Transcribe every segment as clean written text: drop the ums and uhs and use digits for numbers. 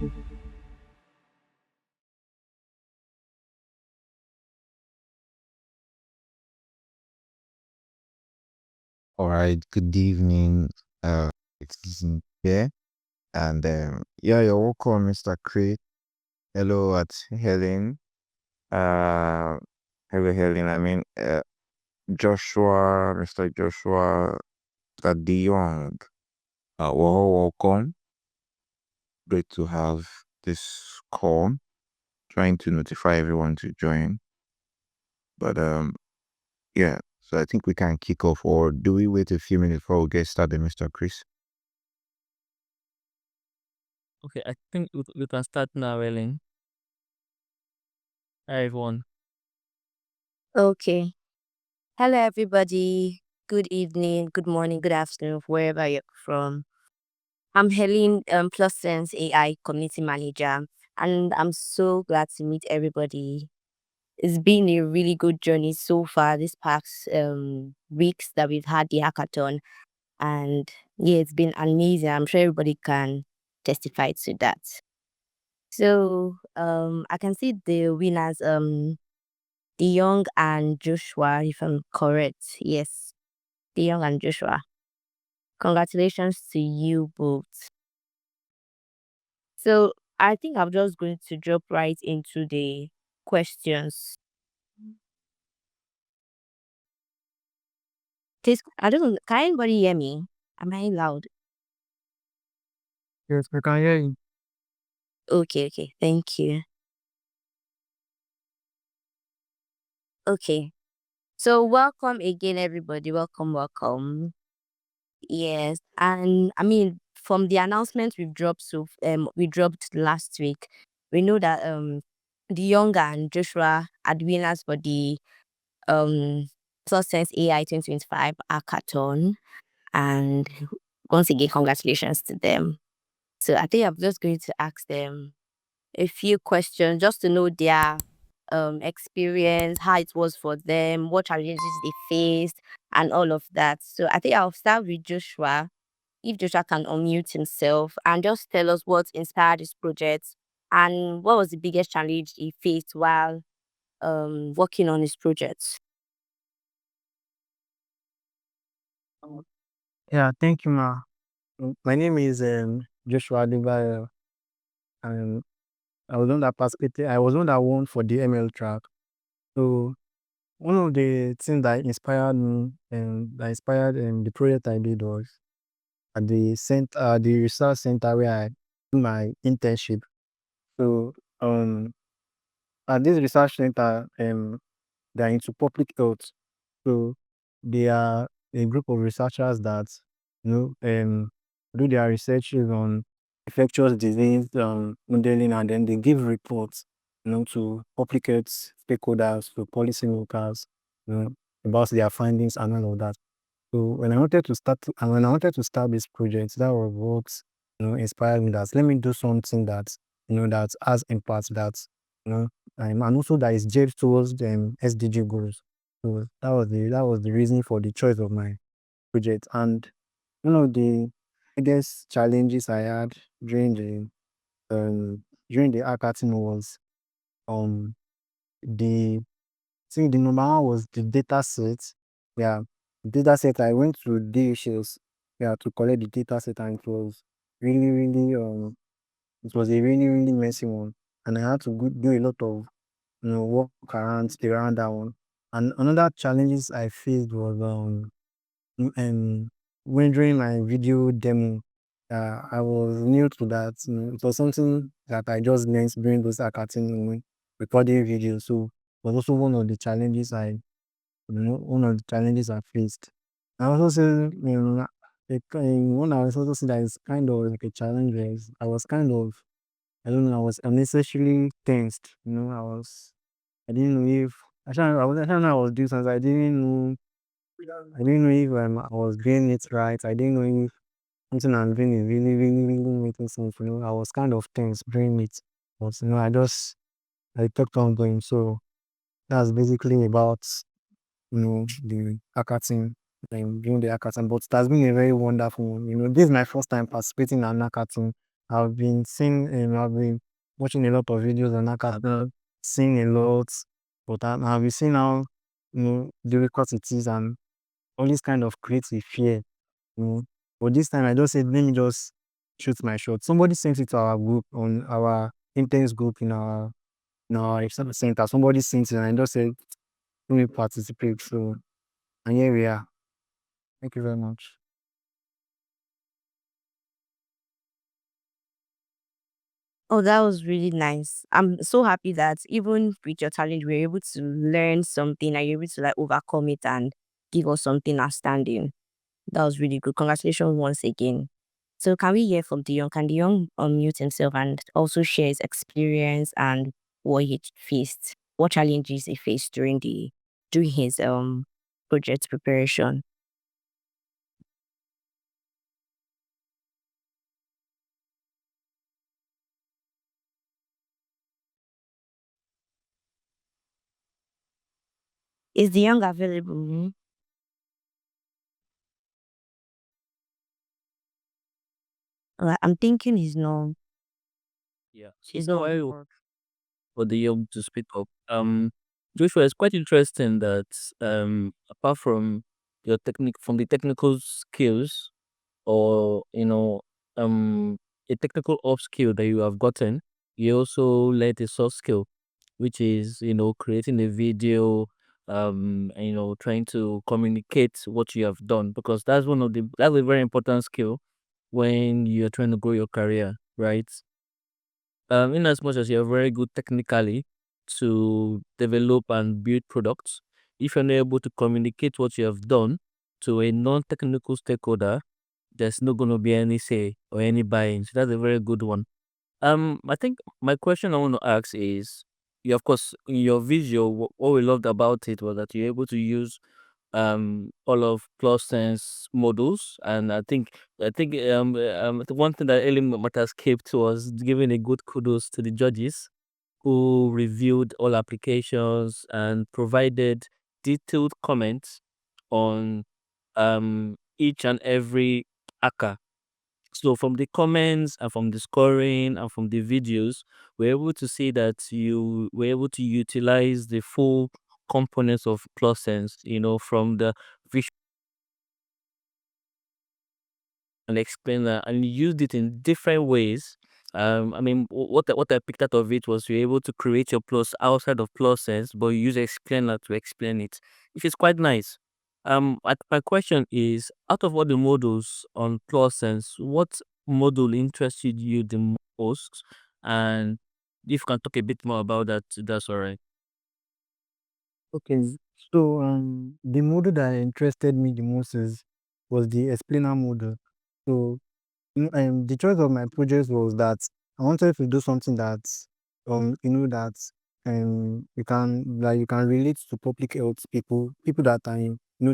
All right, good evening. It's here, and yeah, you're welcome, Mr. Craig. Hello, at Helen. Uh, hello, Helen. Joshua, Mr. Joshua, Mr. De Jong. We're all welcome. Great to have this call. Trying to notify everyone to join, but yeah. So I think we can kick off, or do we wait a few minutes before we get started, Mr. Chris? Okay, I think we can start now, Ellen. Hi, everyone. Okay. Hello, everybody. Good evening, good morning, good afternoon, wherever you're from. I'm Helen, PlotSense AI Community Manager, and I'm so glad to meet everybody. It's been a really good journey so far this past weeks that we've had the hackathon, and yeah, it's been amazing. I'm sure everybody can testify to that. So I can see the winners, De Young and Joshua, if I'm correct. Yes, De Young and Joshua. Congratulations to you both. So I think I'm just going to drop right into the questions. I don't know. Can anybody hear me? Am I loud? Yes, we can hear you. Okay, okay. Thank you. Okay. So welcome again, everybody. Welcome, welcome. Yes, and I mean, from the announcement we dropped last week, we know that the Younger and Joshua are the winners for the um Sense AI 2025 hackathon, and once again, congratulations to them. So I think I'm just going to ask them a few questions just to know their experience, how it was for them, what challenges they faced, and all of that. So I think I'll start with Joshua. If Joshua can unmute himself and just tell us what inspired this project and what was the biggest challenge he faced while working on his project. Yeah, thank you, ma. My name is Joshua Adebayo, and I was on that participated. I was on that one for the ML track. So one of the things that inspired me and that inspired the project I did was at the research center where I did my internship. So at this research center, they're into public health. So they are a group of researchers that do their researches on infectious disease modeling, and then they give reports to public health stakeholders, to policymakers, about their findings and all of that. So when I wanted to start this project, that was what inspired me. That let me do something that that has impact, that you know and also that is geared towards the SDG goals. So that was the reason for the choice of my project. And one of the biggest challenges I had during the hackathon was um the I think the number one was the data set. Yeah, data set. I went to DHLs, yeah, to collect the data set, and really, really, it was a really, really messy one, and I had to do a lot of work around that one. And another challenges I faced was and when my video demo, I was new to that. It was something that I just learned during those hackathon, recording videos. So it was also one of the challenges I faced. I also say, one I was also say that is kind of like a challenge is I was kind of, I don't know, I was unnecessarily tensed. I didn't know if, I don't know I was doing something. I didn't know if I was doing it right. I didn't know if something I'm doing is really, really, really making sense. I was kind of tense during it. But, I kept on going. So that's basically about the hackathon, doing the hackathon. But it has been a very wonderful one. This is my first time participating in an hackathon, I've been watching a lot of videos on Hackathon, seeing a lot, but I've been seeing how difficult it is and all this kind of creates a fear. But this time I just said, let me just shoot my shot. Somebody sent it to our group, on our intense group in our exam center. Somebody sent it and I just said, let me participate. So, and here we are. Thank you very much. Oh, that was really nice. I'm so happy that even with your challenge, we were able to learn something and you're able to like overcome it and give us something outstanding. That was really good. Congratulations once again. So can we hear from the young? Can the young unmute himself and also share his experience and what he faced, what challenges he faced during his project preparation? Is the young available? I'm thinking he's not. Yeah. He's So not. I for the young to speak up. Joshua, it's quite interesting that apart from from the technical skills, or a technical up skill that you have gotten, you also learned a soft skill, which is creating a video, and, trying to communicate what you have done, because that's a very important skill when you're trying to grow your career, right? In as much as you're very good technically to develop and build products, if you're not able to communicate what you have done to a non-technical stakeholder, there's not going to be any say or any buy-in. So that's a very good one. I think my question I want to ask is, you, of course, in your visual, what we loved about it was that you're able to use all of PlotSense models, and I think the one thing that Ellie Matters kept was giving a good kudos to the judges who reviewed all applications and provided detailed comments on each and every hacker. So from the comments and from the scoring and from the videos, we're able to see that you were able to utilize the full components of PlotSense, from the visual, and explain that, and you used it in different ways. I mean, what I picked out of it was you're able to create your plus outside of PlotSense, but you use explainer to explain it, which is quite nice. My question is, out of all the models on PlotSense, what model interested you the most? And if you can talk a bit more about that, that's all right. Okay, so the model that interested me the most was the explainer model. So the choice of my project was that I wanted to do something that that you can relate to public health people that are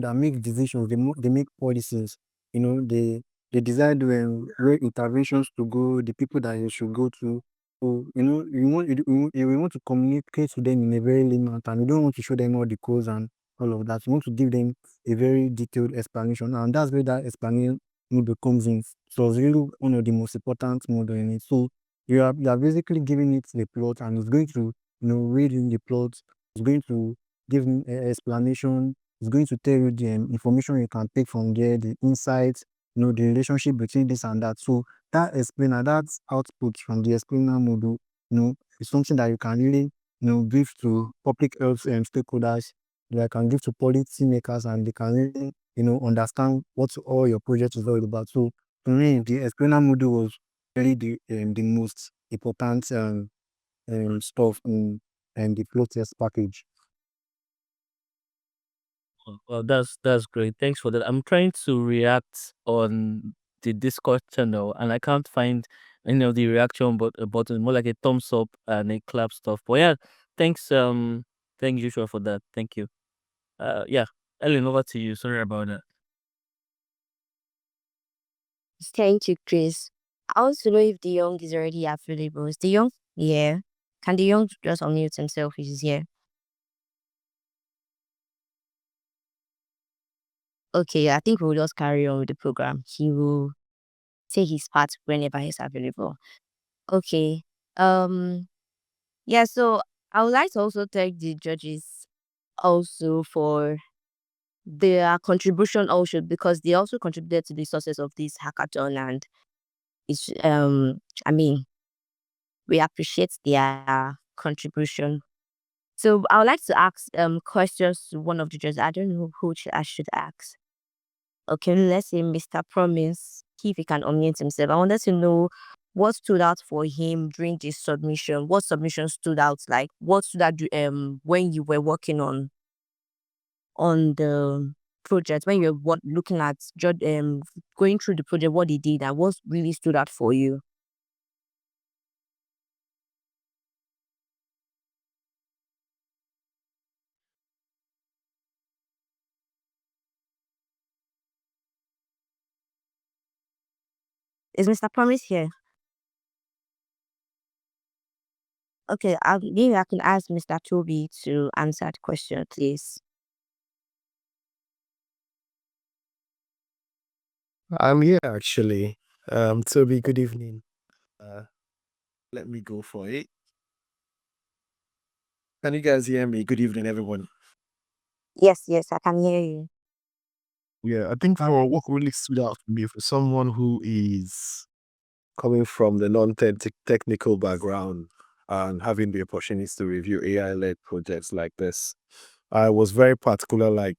that make decisions, they make policies, they decide where interventions to go, the people that you should go to. So you want to communicate to them in a very layman term. You don't want to show them all the codes and all of that. You want to give them a very detailed explanation, and that's where that explanation model comes in. So it's really one of the most important model in it. So you are basically giving it the plot, and it's going to read in the plot. It's going to give explanation. It's going to tell you the information you can take from there, the insights, the relationship between this and that. So that explainer, that output from the explainer model, is something that you can really give to public health and stakeholders. That can give to policy makers, and they can really understand what all your project is all about. So to me, the explainer module was really the most important stuff in the flow test package. Well, that's great. Thanks for that. I'm trying to react on the Discord channel, and I can't find any of the reaction button. More like a thumbs up and a clap stuff. But yeah, thanks. Thank you, Joshua, for that. Thank you. Yeah, Ellen, over to you. Sorry about that. Thank you, Chris. I want to know if the young is already available. Is the young? Yeah. Can the young just unmute himself if he's here? Okay, I think we'll just carry on with the program. He will say his part whenever he's available. Okay. Yeah, so I would like to also thank the judges also for their contribution also, because they also contributed to the success of this hackathon, and it's I mean, we appreciate their contribution. So I would like to ask questions to one of the judges. I don't know who I should ask. Okay, let's say Mr. Promise, see if he can unmute himself. I wanted to know what stood out for him during this submission. What submission stood out? Like, what stood out when you were working on the project, when you were looking at going through the project, what he did and what really stood out for you? Is Mr. Promise here? Okay, maybe I can ask Mr. Toby to answer the question, please. I'm here actually. Toby, good evening. Uh, let me go for it. Can you guys hear me? Good evening, everyone. Yes, I can hear you. Yeah, I think our work really stood out for me for someone who is coming from the non-technical background and having the opportunity to review AI-led projects like this. I was very particular, like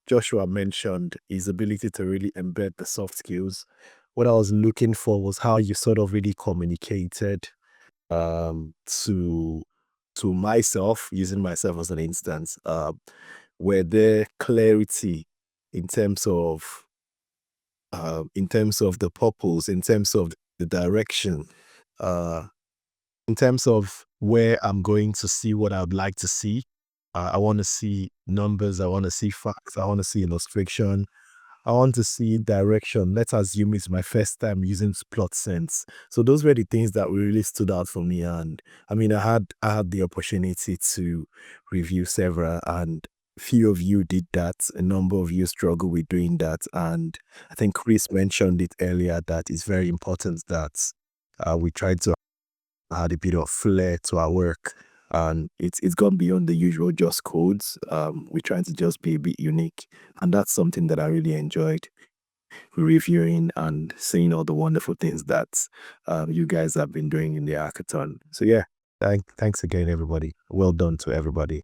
Joshua mentioned, his ability to really embed the soft skills. What I was looking for was how you sort of really communicated to myself, using myself as an instance. Were there clarity in terms of the purpose, in terms of the direction, uh, in terms of where I'm going to see what I'd like to see. I want to see numbers. I want to see facts. I want to see illustration. I want to see direction. Let's assume it's my first time using PlotSense. So those were the things that really stood out for me. And I mean, I had the opportunity to review several, and few of you did that. A number of you struggle with doing that. And I think Chris mentioned it earlier that it's very important that we try to add a bit of flair to our work. And it's gone beyond the usual just codes. We're trying to just be a bit unique. And that's something that I really enjoyed reviewing and seeing all the wonderful things that you guys have been doing in the hackathon. So yeah, thanks again, everybody. Well done to everybody.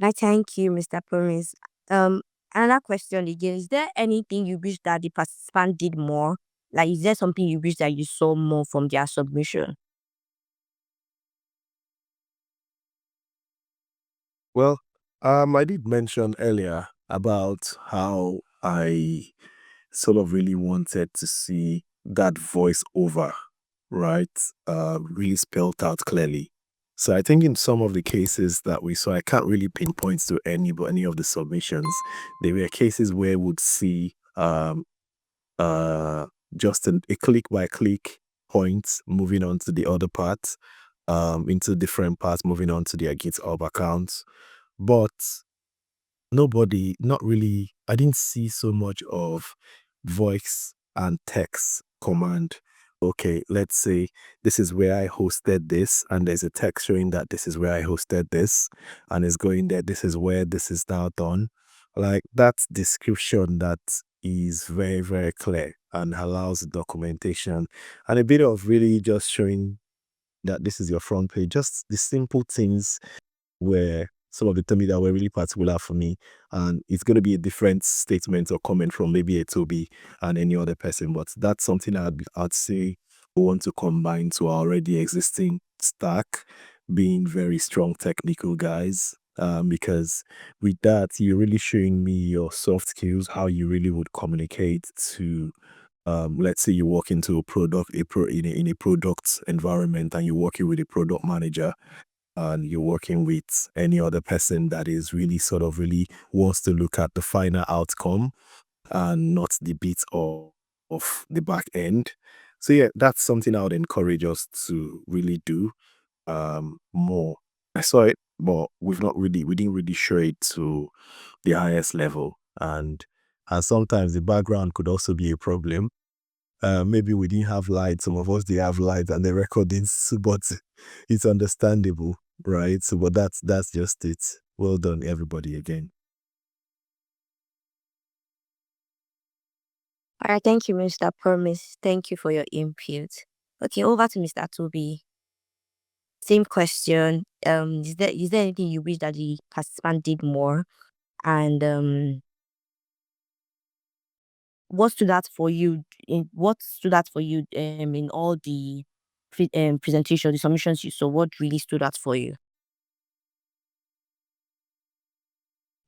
I thank you, Mr. Promise. Another question again: is there anything you wish that the participant did more? Like, is there something you wish that you saw more from their submission? Well, I did mention earlier about how I sort of really wanted to see that voice over, right? Really spelled out clearly. So I think in some of the cases that we saw, I can't really pinpoint to any of the submissions. There were cases where we'd see just a click by click points moving on to the other parts, into different parts, moving on to their GitHub accounts. But not really, I didn't see so much of voice and text command. Okay, let's say this is where I hosted this, and there's a text showing that this is where I hosted this, and it's going there, this is where this is now done. Like that description that is very, very clear and allows the documentation and a bit of really just showing that this is your front page. Just the simple things were some of the things that were really particular for me. And it's going to be a different statement or comment from maybe a Toby and any other person. But that's something I'd say we want to combine to our already existing stack, being very strong technical guys. Because with that, you're really showing me your soft skills, how you really would communicate to let's say you walk into a product, in a product environment, and you're working with a product manager, and you're working with any other person that is really sort of really wants to look at the final outcome and not the bit of the back end. So yeah, that's something I would encourage us to really do more. I saw it, but we didn't really show it to the highest level. And And sometimes the background could also be a problem. Maybe we didn't have lights. Some of us didn't have lights and the recordings, but it's understandable, right? So, but that's just it. Well done, everybody, again. All right, thank you, Mr. Promise. Thank you for your input. Okay, over to Mr. Toby. Same question. Is there anything you wish that the participant did more? And what stood out for you in all the presentation, the submissions you saw? What really stood out for you?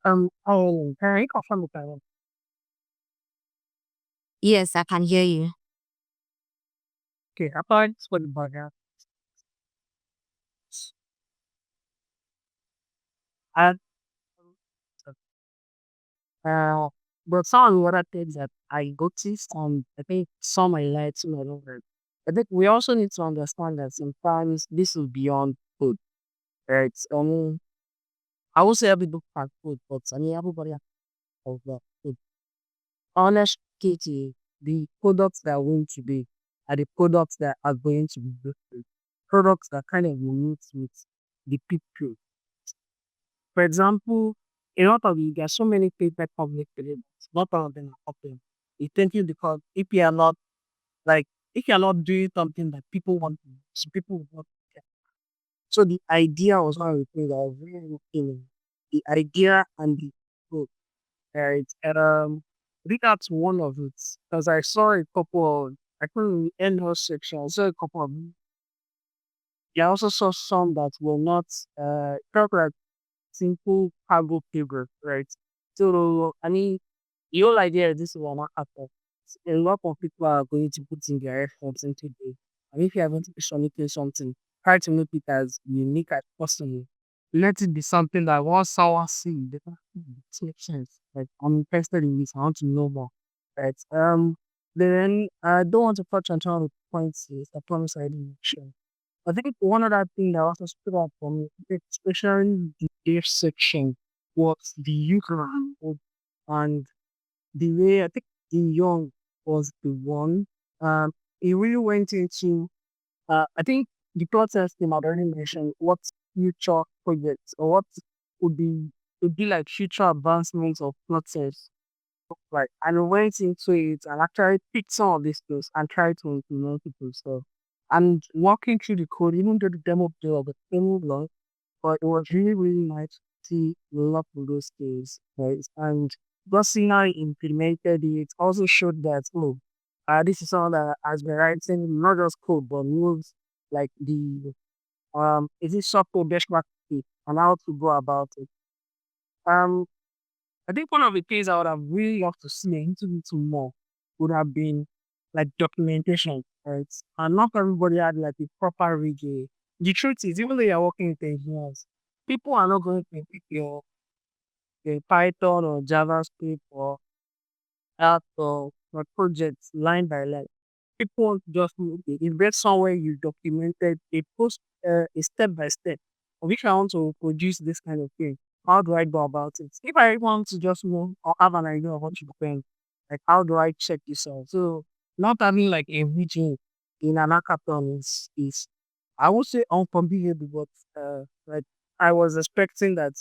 Oh, can I confirm if I want? Yes, I can hear you. Okay, apart for the background, and uh, but some of the other things that I noticed, I think some highlights, some I don't know. I think we also need to understand that sometimes this is beyond food, right? I would say everybody can food, but I mean everybody has of the food. Honest Katie, the products that are going to be are the products that are going to be good. Products that kind of relate with the people. For example, a lot of you, there are so many paper public today, not all of them are open. It's thinking because like if you're not doing something that people want to do, so people will not care. So the idea was one of the things that I was really looking at. The idea and the book. Right. And I think that's one of it. Because I saw a couple of I think in the end section, I saw a couple of I also saw some that were not felt like simple cargo paper, right? So I mean the whole idea is this will not happen. A lot of people are going to put in their efforts into it. And if you are going to be submitting something, try to make it as unique as possible. Let it be something that once someone see, they can it makes sense. Like I'm interested in this, I want to know more. Right. Then I don't want to touch on some of the points is I promise I didn't mention. I think one other thing that also stood out for me, especially the dev section, was the youth and the way I think the young was the one. He really went into I think the process team had already mentioned what future projects or what would be would be like future advancements of process. Right. And we went into it and actually picked some of these skills and tried to implement people stuff. And walking through the code, even though the demo day of the demo long, but it was really, really nice to see a lot of those skills, right? And just seeing how he implemented it also showed that, oh, this is someone that has been writing not just code, but moves like the, is it software benchmark and how to go about it. Um, I think one of the things I would have really loved to see into more would have been like documentation, right? And not everybody had like a proper rigor. The truth is, even though you're working with engineers, people are not going to pick your Python or JavaScript or app or projects line by line. People want to just okay, if there's somewhere you documented a step by step of if I want to produce this kind of thing, how do I go about it? If I want to just know or have an idea of what you think, like how do I check this out? So not having like a region in an hackathon is I would say unforgivable, but like I was expecting that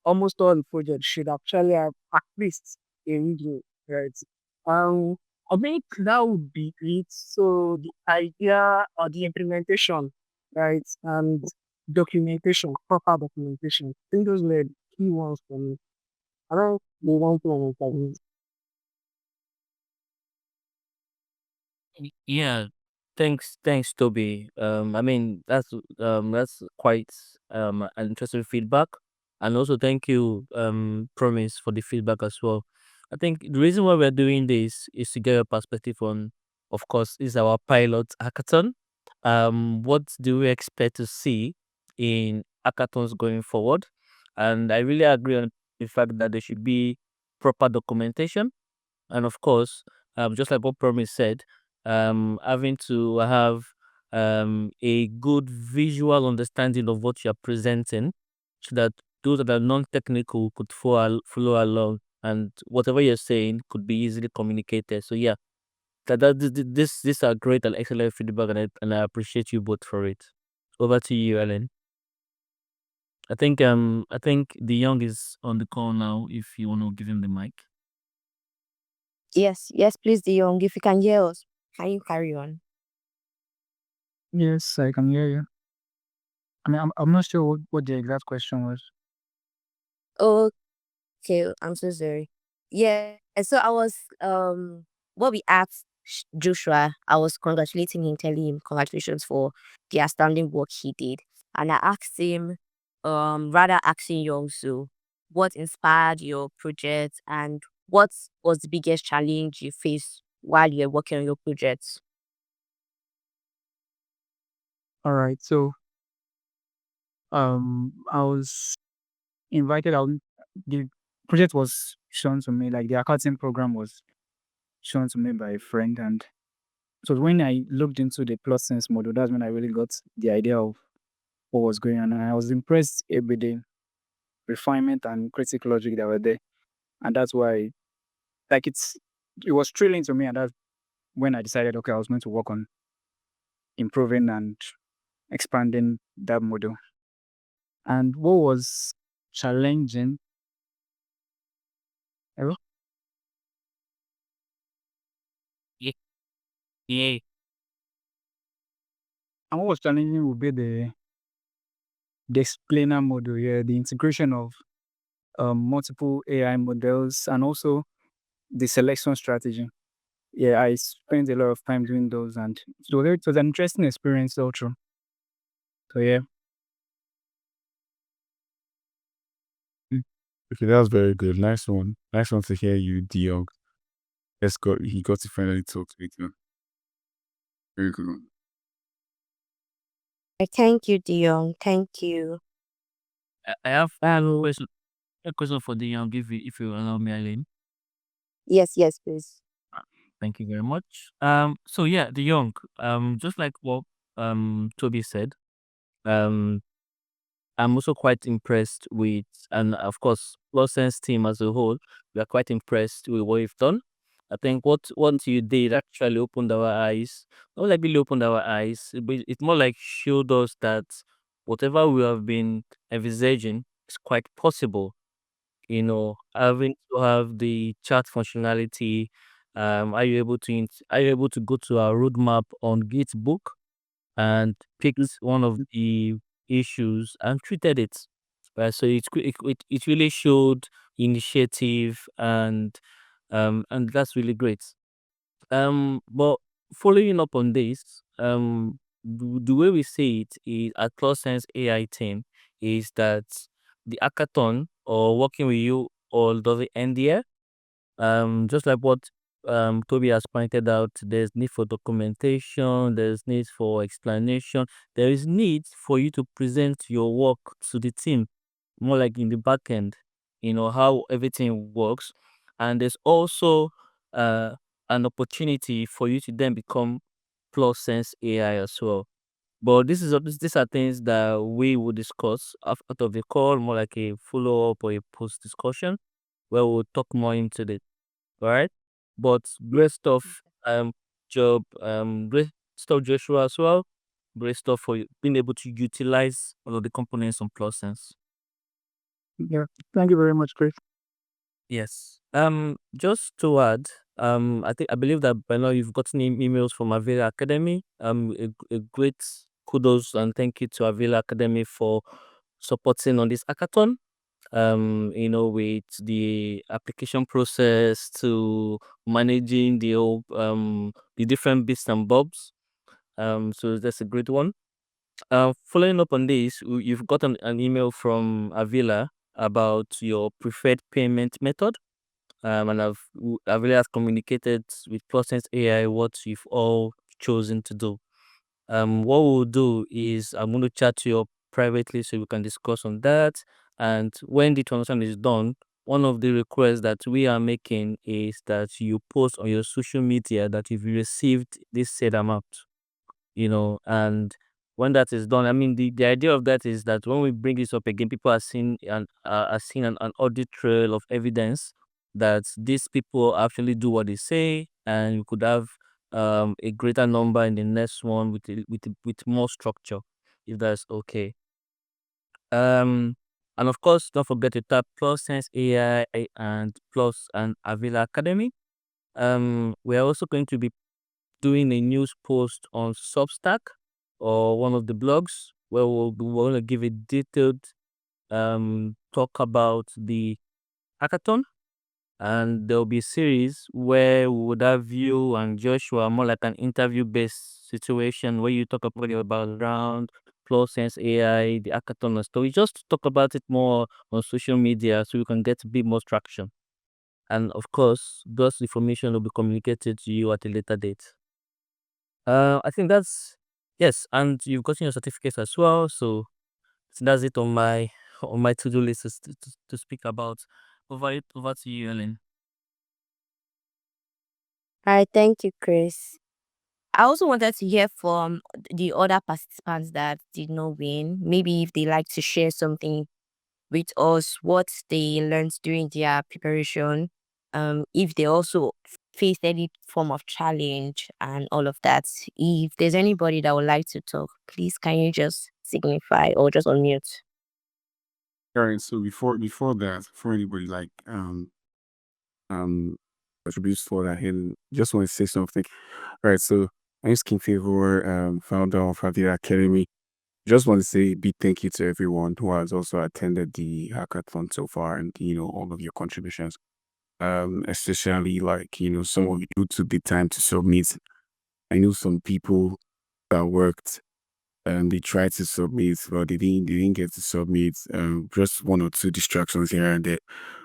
almost all the projects should actually have at least a region, right? Um I think that would be it. So the idea or the implementation, right, and documentation, proper documentation. I think those were the key ones for me. I don't move on to another. Yeah, thanks, Toby. I mean that's quite an interesting feedback, and also thank you, Promise, for the feedback as well. I think the reason why we're doing this is to get a perspective on, of course, is our pilot hackathon. What do we expect to see in hackathons going forward? And I really agree on the fact that there should be proper documentation, and of course, just like what Promise said, having to have a good visual understanding of what you're presenting, so that those that are non-technical could follow along and whatever you're saying could be easily communicated. So yeah, these are great and excellent feedback, and I appreciate you both for it. Over to you, Ellen. I think the young is on the call now. If you want to give him the mic. Yes, yes, please, De Young, if you can hear us, can you carry on? Yes, I can hear you. I mean, I'm not sure what the exact question was. Okay, I'm so sorry. Yeah, and so I was what we asked Joshua, I was congratulating him, telling him congratulations for the astounding work he did. And I asked him, rather asking you also, what inspired your project and what was the biggest challenge you faced while you were working on your project? All right. So, I was invited out. The project was shown to me, like the hackathon program was shown to me by a friend, and so when I looked into the PlotSense model, that's when I really got the idea of what was going on, and I was impressed with the refinement and critical logic that were there, and that's why, like, it was thrilling to me, and that's when I decided, okay, I was going to work on improving and expanding that model. And what was challenging, hello? Yeah. Yeah. And what was challenging would be the explainer model, yeah, the integration of multiple AI models and also the selection strategy. Yeah, I spent a lot of time doing those, and so it was an interesting experience all through. So yeah. Okay, that was very good. Nice one. Nice one to hear you, Diog. He got to finally talk to you. Very good one. Thank you, De Young. Thank you. I have a question for the young, if you allow me, Eileen. Yes, yes, please. Thank you very much. So yeah, the young, just like what Toby said, um, I'm also quite impressed with, and of course, Sense team as a whole, we are quite impressed with what you've done. I think what you did actually opened our eyes. Not like really opened our eyes, but it's more like showed us that whatever we have been envisaging is quite possible. Having to have the chat functionality. Are you able to go to our roadmap on Gitbook and picked one of the issues and treated it? Right, so it really showed initiative, and that's really great. But following up on this, the way we see it is at Sense AI team is that the hackathon or working with you all doesn't end here. Just like what Toby has pointed out, there's need for documentation, there's need for explanation, there is need for you to present your work to the team, more like in the back end, how everything works. And there's also uh, an opportunity for you to then become Sense AI as well. But these are things that we will discuss out of the call, more like a follow up or a post discussion, where we'll talk more into it. All right. But great stuff, job, great stuff, Joshua, as well. Great stuff for you being able to utilize all of the components on PlotSense. Yeah. Thank you very much, Chris. Yes. Just to add, I believe that by now you've gotten emails from Havilah Academy. A great kudos and thank you to Havilah Academy for supporting on this hackathon. With the application process to managing the different bits and bobs. So that's a great one. Following up on this, you've gotten an email from Avila about your preferred payment method. And Avila has communicated with Process AI what you've all chosen to do. What we'll do is I'm going to chat to you privately so we can discuss on that. And when the transaction is done, one of the requests that we are making is that you post on your social media that you've received this said amount. And when that is done, I mean, the idea of that is that when we bring this up again, people are seeing an audit trail of evidence that these people actually do what they say, and we could have a greater number in the next one with more structure, if that's okay. And of course, don't forget to tap PlotSenseAI and Plus and Havilah Academy. We are also going to be doing a news post on Substack or one of the blogs where we're going to give a detailed talk about the hackathon, and there'll be a series where we would have you and Joshua, more like an interview-based situation where you talk about your background, PlotSenseAI, the hackathon and stuff. We just talk about it more on social media so we can get a bit more traction. And of course, those information will be communicated to you at a later date. I think that's yes, and you've gotten your certificates as well. So that's it on my to-do list to speak about. Over to you, Ellen. All right, thank you, Chris. I also wanted to hear from the other participants that did not win. Maybe if they like to share something with us, what they learned during their preparation, if they also faced any form of challenge and all of that. If there's anybody that would like to talk, please can you just signify or just unmute? All right. So before that, before anybody um contributes for that, and just want to say something. All right. So my name is King Favor, founder of Havilah Academy. Just want to say a big thank you to everyone who has also attended the hackathon so far, and all of your contributions. Especially like some of you took the time to submit. I know some people that worked they tried to submit, but they didn't get to submit. Just one or two distractions here and there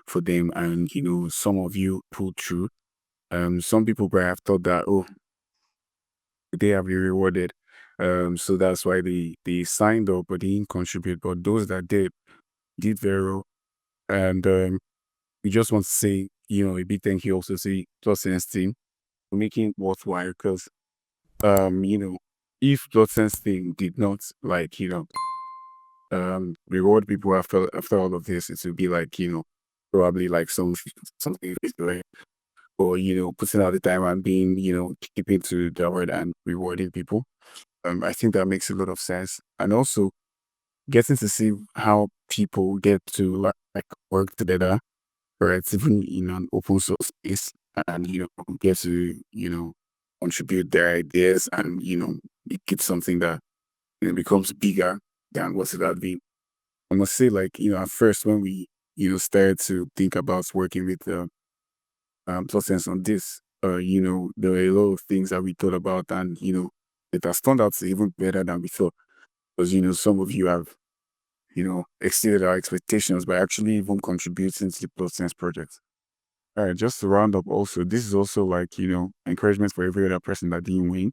for them, and some of you pulled through. Some people probably have thought that, oh, they have been rewarded. So that's why they signed up but they didn't contribute. But those that did very well. And we just want to say, a big thank you also to PlotSense team for making it worthwhile, because if PlotSense team did not reward people after all of this, it would be like, probably like something or putting out the time and being, keeping to the word and rewarding people. I think that makes a lot of sense. And also getting to see how people get to like work together, right? Even in an open source space, and get to contribute their ideas, and make it something that becomes bigger than what it had been. I must say, like, at first when we, started to think about working with PlotSense on this, there were a lot of things that we thought about, and, it has turned out even better than we thought. Because, some of you have, exceeded our expectations by actually even contributing to the PlotSense project. All right, just to round up also, this is also like, encouragement for every other person that didn't win.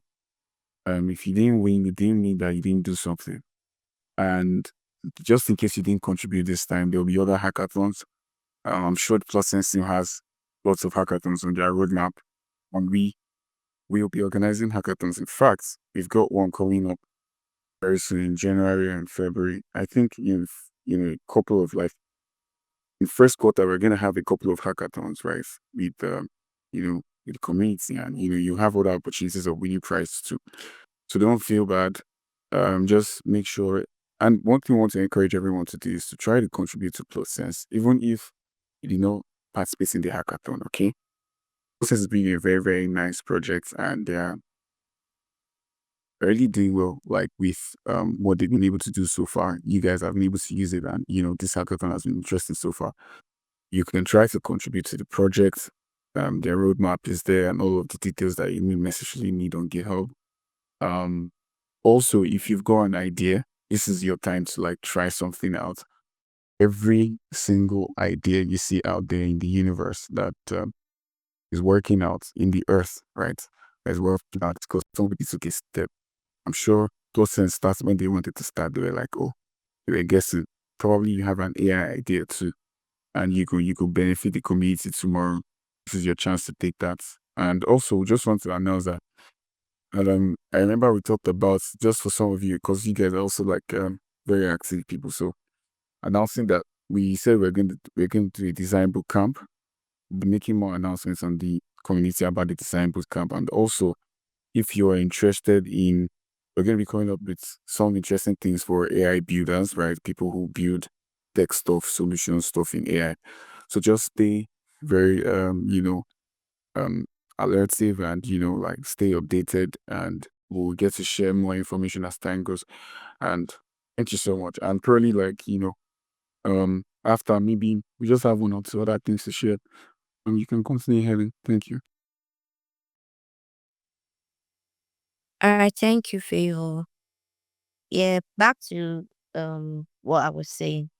If you didn't win, it didn't mean that you didn't do something. And just in case you didn't contribute this time, there'll be other hackathons. I'm sure the PlotSense team has lots of hackathons on their roadmap, and we'll be organizing hackathons. In fact, we've got one coming up very soon in January and February. I think in a couple of like in first quarter we're gonna have a couple of hackathons, right? With with the community, and you have other opportunities of winning prizes too. So don't feel bad. Just make sure. And one thing I want to encourage everyone to do is to try to contribute to PlotSense, even if you did not participate in the hackathon. Okay, PlotSense has been a very, very nice project, and they're really doing well. Like with what they've been able to do so far, you guys have been able to use it, and this hackathon has been interesting so far. You can try to contribute to the project. Their roadmap is there, and all of the details that you necessarily need on GitHub. Also, if you've got an idea, this is your time to like try something out. Every single idea you see out there in the universe that is working out in the earth, right? Is working out because somebody took a step. I'm sure PlotSense starts when they wanted to start. They were like, oh, they were guessing. Probably you have an AI idea too, and you could benefit the community tomorrow. This is your chance to take that. And also, just want to announce that. And I remember we talked about, just for some of you, because you guys are also like very active people. So announcing that we said we're going to do a design boot camp. be making more announcements on the community about the design bootcamp. And also, if you are interested in, we're going to be coming up with some interesting things for AI builders, right? People who build tech stuff, solution stuff in AI. So just stay very, alertive and, like stay updated, and we'll get to share more information as time goes. And thank you so much. And probably after maybe we just have one or two other things to share. You can continue, Helen. Thank you. All right, thank you, Favor. Yeah, back to what I was saying.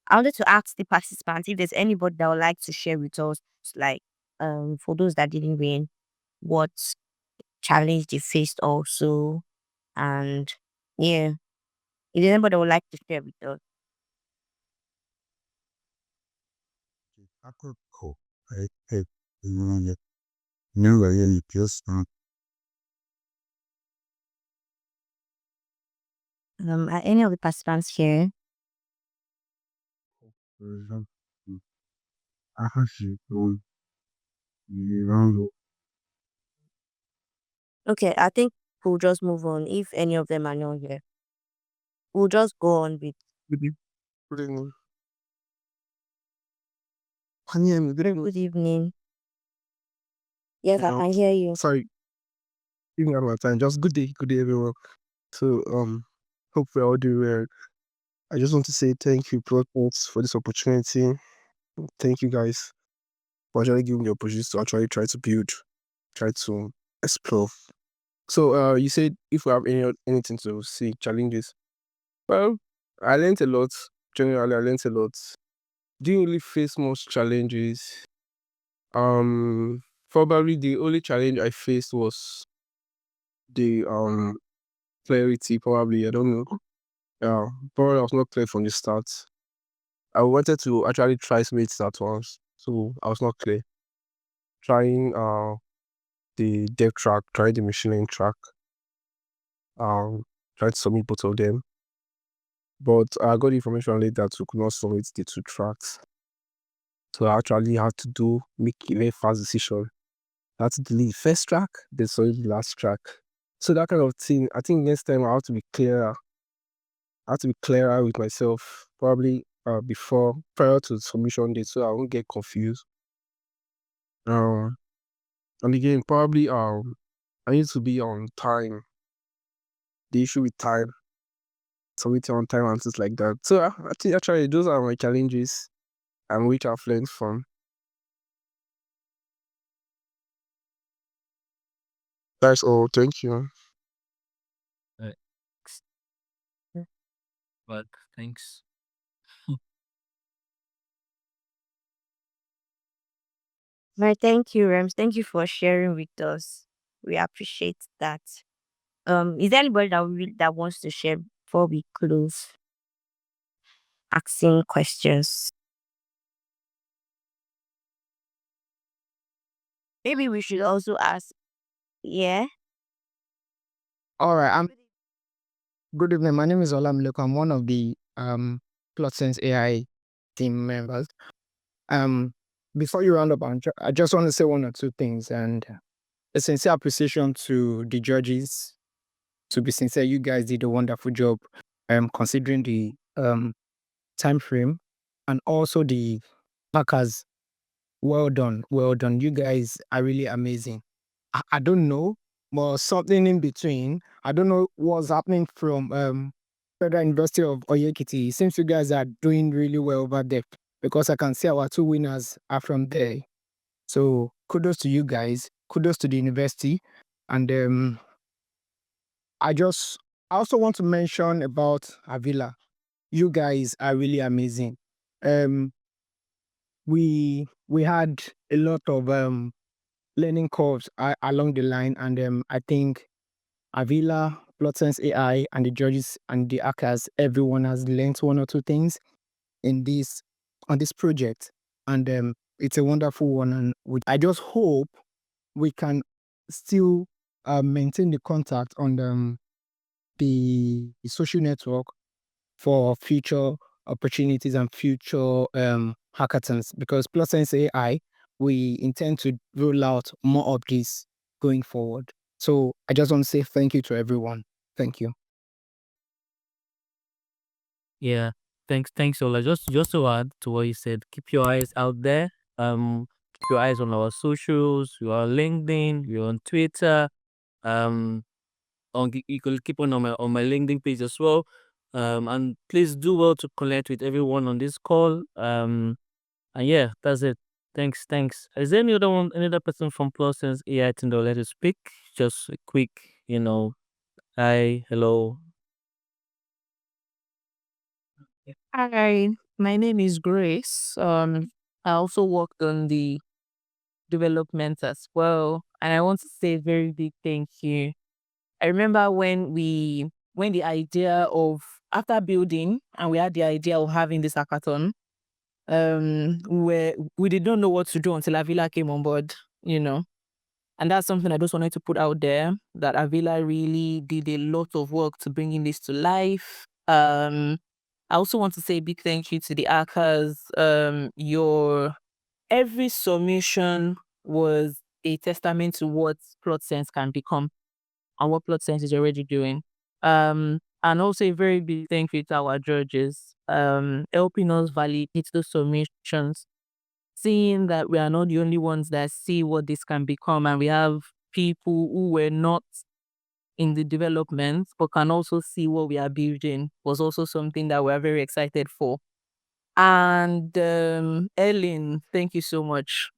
I wanted to ask the participants if there's anybody that would like to share with us, like for those that didn't win, what challenge they faced also, and yeah, if there's anybody that would like to share with us. Cool. Hey, no, really, just Are any of the participants here? Okay, I think we'll just move on if any of them are not here. We'll just go on with Good evening. good evening. Yes, I can hear you. Sorry, even out of time. Just good day, everyone. So hope we're all doing well. I just want to say thank you, PlotKit, for this opportunity. Thank you guys for actually giving me the opportunity to actually try to build, try to explore. So you said if we have anything to see challenges. Well, I learned a lot. Generally, I learned a lot. Didn't really face most challenges. Probably the only challenge I faced was the clarity. Probably, I don't know. Yeah, probably I was not clear from the start. I wanted to actually try so many things at once, so I was not clear. Trying the dev track, trying the machine learning track, trying to submit both of them. But I got information later that we could not submit the two tracks. So I actually had to make a very fast decision. I had to delete the first track, then submit the last track. So that kind of thing, I think next time I have to be clearer. I have to be clearer with myself, probably prior to the submission date, so I won't get confused. And again, probably I need to be on time. The issue with time, submitting on time and things like that. So I think actually those are my challenges and which I've learned from. That's all. Thank you. But thanks. Right, thank you, Rems. Thank you for sharing with us. We appreciate that. Is there anybody that wants to share before we close? Asking questions. Maybe we should also ask. Yeah. All right. Good evening. My name is Olamileko. I'm one of the PlotSenseAI team members. Before you round up, I just want to say one or two things, and a sincere appreciation to the judges. To be sincere, you guys did a wonderful job, considering the time frame, and also the hackers. Well done, well done. You guys are really amazing. I don't know, but something in between. I don't know what's happening from Federal University of Oyekunle. It seems you guys are doing really well over there because I can see our two winners are from there. So kudos to you guys. Kudos to the university. And I also want to mention about Havilah. You guys are really amazing. We had a lot of learning curves along the line, and I think Havilah, PlotSenseAI, and the judges and the hackers, everyone has learned one or two things in this on this project, and it's a wonderful one. And I just hope we can still maintain the contact on the social network for future opportunities and future hackathons, because PlotSenseAI we intend to roll out more of this going forward. So I just want to say thank you to everyone. Thank you. Yeah, thanks, Ola. Just to add to what you said, keep your eyes out there. Keep your eyes on our socials. You are on LinkedIn. You're on Twitter. Um, you could keep on my LinkedIn page as well. And please do well to connect with everyone on this call. And yeah, that's it. Thanks. Is there any other person from PlotSense AI team that would like to speak? Just a quick, hi, hello. Hi, my name is Grace. I also worked on the development as well, and I want to say a very big thank you. I remember when the idea of after building and we had the idea of having this hackathon, where we did not know what to do until Havilah came on board, you know. And that's something I just wanted to put out there that Havilah really did a lot of work to bringing this to life. I also want to say a big thank you to the hackers. Your every submission was a testament to what PlotSense can become and what PlotSense is already doing. And also a very big thank you to our judges, helping us validate those submissions, seeing that we are not the only ones that see what this can become, and we have people who were not in the development but can also see what we are building was also something that we're very excited for. And Ellen, thank you so much.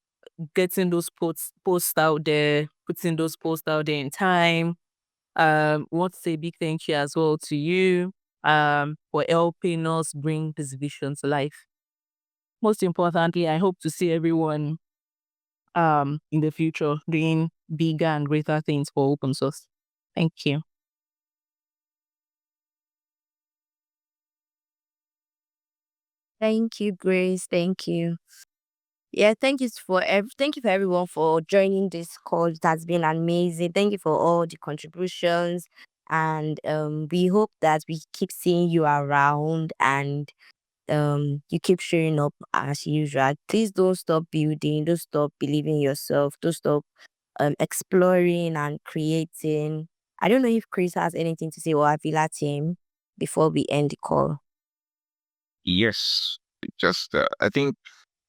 Getting those posts out there, putting those posts out there in time. Want to say a big thank you as well to you for helping us bring this vision to life. Most importantly, I hope to see everyone in the future doing bigger and greater things for open source. Thank you. Thank you, Grace. Thank you. Yeah, thank you for everyone for joining this call. It has been amazing. Thank you for all the contributions, and we hope that we keep seeing you around, and you keep showing up as usual. Please don't stop building. Don't stop believing in yourself. Don't stop exploring and creating. I don't know if Chris has anything to say or Avila team before we end the call. Yes, just I think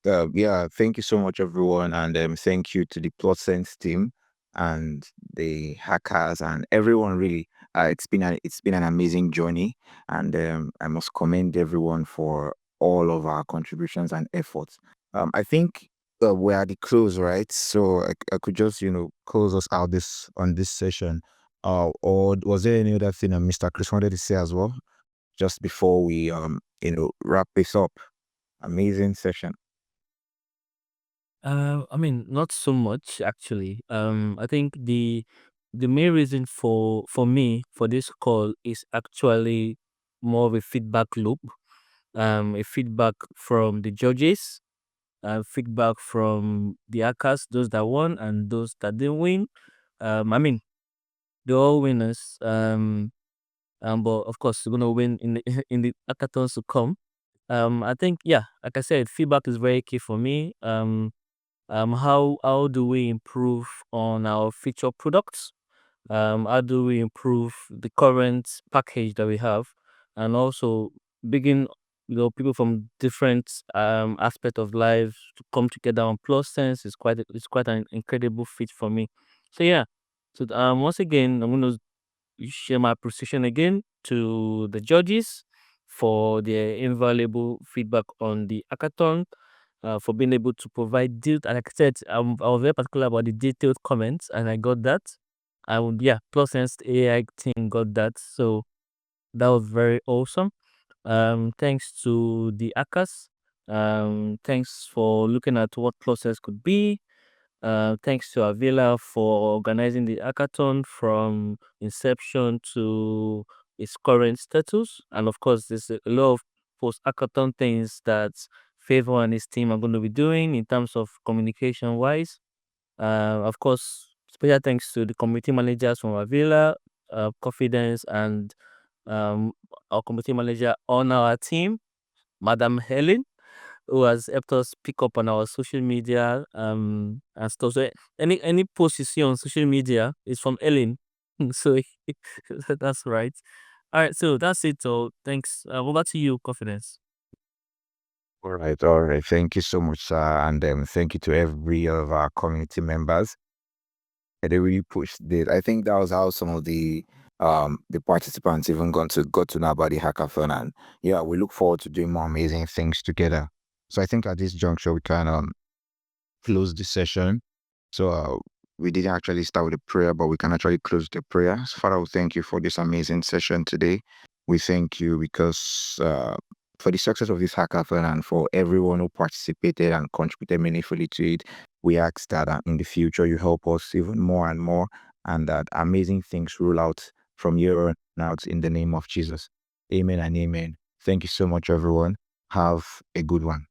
yeah, thank you so much, everyone, and thank you to the PlotSense team and the hackers and everyone. Really, it's been an amazing journey, and I must commend everyone for all of our contributions and efforts. I think we're at the close, right? So I could just close us out on this session. Or was there any other thing Mr. Chris wanted to say as well, just before we wrap this up? Amazing session. I mean, not so much actually. I think the main reason for me for this call is actually more of a feedback loop. A feedback from the judges, feedback from the hackers, those that won and those that didn't win. I mean, they're all winners. But of course, we're gonna win in the in the hackathons to come. I think yeah, like I said, feedback is very key for me. How do we improve on our future products? How do we improve the current package that we have, and also begin people from different aspect of life to come together on Plus Sense is quite an incredible fit for me. So yeah, so once again I'm going to share my appreciation again to the judges for their invaluable feedback on the hackathon, for being able to provide and like I said, I was very particular about the detailed comments, and I got that. Yeah, Plus Sense AI team got that, so that was very awesome. Thanks to the hackers. Thanks for looking at what Plus Sense could be. Thanks to Havilah for organizing the hackathon from inception to its current status. And of course, there's a lot of post hackathon things that Favor and his team are going to be doing in terms of communication wise. Of course, special thanks to the community managers from Havilah, Confidence, and our community manager on our team, Madam Helen, who has helped us pick up on our social media and stuff. So any post you see on social media is from Ellen. So that's right. All right, so that's it. So thanks. Over to you, Confidence. All right, all right. Thank you so much, and thank you to every of our community members. They really pushed it. I think that was how some of the participants even got to know about the hackathon, and yeah, we look forward to doing more amazing things together. So I think at this juncture we can close the session. So we didn't actually start with a prayer, but we can actually close the prayer. So Father, we thank you for this amazing session today. We thank you because for the success of this hackathon and for everyone who participated and contributed meaningfully to it. We ask that in the future you help us even more and more, and that amazing things roll out from here on out in the name of Jesus. Amen and amen. Thank you so much, everyone. Have a good one.